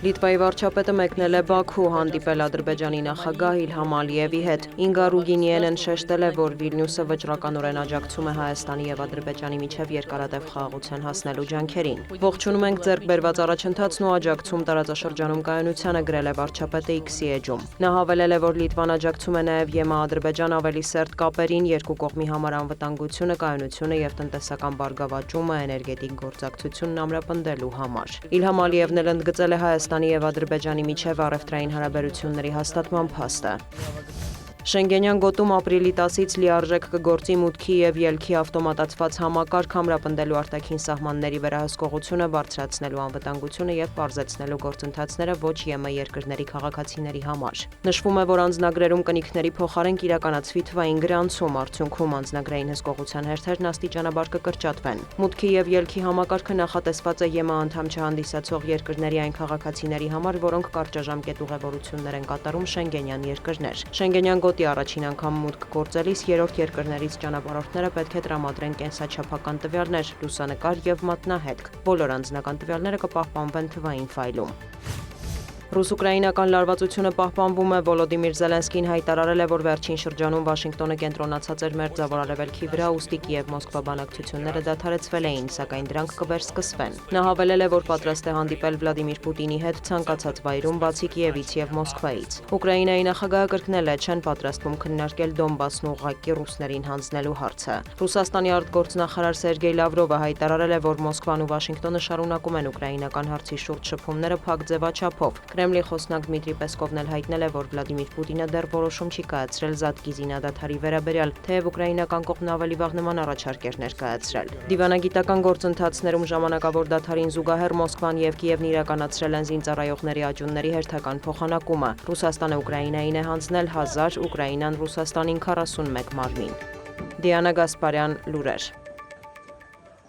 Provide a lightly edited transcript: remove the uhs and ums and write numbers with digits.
Լիտվայի վարչապետը մեկնել է Բաքու, հանդիպել Ադրբեջանի նախագահ Իլհամ Ալիևի հետ։ Ինգա Ռուգինիենն շեշտել է, որ Վիլնյուսը վճռականորեն աջակցում է Հայաստանի եւ Ադրբեջանի միջև երկարատև խաղաղության հասնելու ջանքերին։ Ողջունում ենք ձեռք բերված առաջընթացն ու աջակցում տարածաշրջանում կայունությանը, գրել է վարչապետը X-ի էջում։ Նա հավելել է, որ Լիտվան աջակցում է նաեւ ԵՄ-Ադրբեջան ավելի սերտ կապերին, երկու կողմի համար անվտանգությունը, կայունությունը եւ տնտեսական բարգավաճումը, էներգետիկ գործակցությունն ամրապնդելու համար։ Իլհամ Ալիևն էլ ընդգծել է Հայաստանի եւ Ադրբեջանի միջև առևտրային հարաբերությունների հաստատման փաստը։ Շենգենյան գոտում ապրիլի 10-ից լիարժեք կգործի մուտքի եւ ելքի ավտոմատացված համակարգ, ամրապնդելու արտաքին սահմանների վերահսկողությունը, բարձրացնելու անվտանգությունը եւ պարզեցնելու գործընթացները ոչ ԵՄ երկրների քաղաքացիների համար։ Նշվում է, որ անձնագրերում կնիքների փոխարեն կիրականացվի թվային գրանցում, արդյունքում անձնագրային հսկողության հերթերն աստիճանաբար կկրճատվեն։ Մուտքի եւ ելքի համակարգը նախատեսված է ԵՄ անդամ չհանդիսացող երկրների այն քաղաքացիների համար, որոնք կարճաժամկետ ուղևորություններ են կատարում Շենգենյան երկրներ։ Շենգենյան գոտի առաջին անգամ մուտք գործելիս երրորդ երկրներից ճանապարհորդները պետք է տրամադրեն կենսաչափական տվյալներ, լուսանկար եւ մատնահետք։ Բոլոր անձնական տվյալները կպահպանվեն թվային ֆայլում։ Ռուս-ուկրաինական լարվածությունը պահպանվում է։ Վոլոդիմիր Զելենսկին հայտարարել է, որ վերջին շրջանում Վաշինգտոնը կենտրոնացած էր Մերձավոր Արևելքի վրա, ուստի Կիև-Մոսկվա բանակցությունները դադարեցվել էին, սակայն դրանք կվերսկսվեն։ Նա հավելել է, որ պատրաստ է հանդիպել Վլադիմիր Պուտինի հետ ցանկացած վայրում, բացի Կիևից եւ Մոսկվայից։ Ուկրաինայի նախագահը կրկնել է, չեն պատրաստվում քննարկել Դոնբասն ուղղակի ռուսներին հանձնելու հարցը։ Ռուսաստանի արտգործնախարար Սերգեյ Լավրովը հայտարարել է, որ Մոսկվան ու Վաշինգտոնը շարունակում են ուկրաինական հարցի շուրջ շփումները փակ ձևաչափով։ Կրեմլի խոսնակ Դմիտրի Պեսկովն էլ հայտնել է, որ Վլադիմիր Պուտինը դեռ որոշում չի կայացրել Զատկի զինադադարի վերաբերյալ, թեև ուկրաինական կողմն ավելի վաղ նման առաջարկ էր ներկայացրել։ Դիվանագիտական գործընթացներում ժամանակավոր դադարին զուգահեռ Մոսկվան եւ Կիևն իրականացրել են զինծառայողների աճյունների հերթական փոխանակումը։ Ռուսաստանը Ուկրաինային է հանձնել 1000, Ուկրաինան Ռուսաստանին 41 մարմին։ Դիանա Գասպարյան, լուրեր։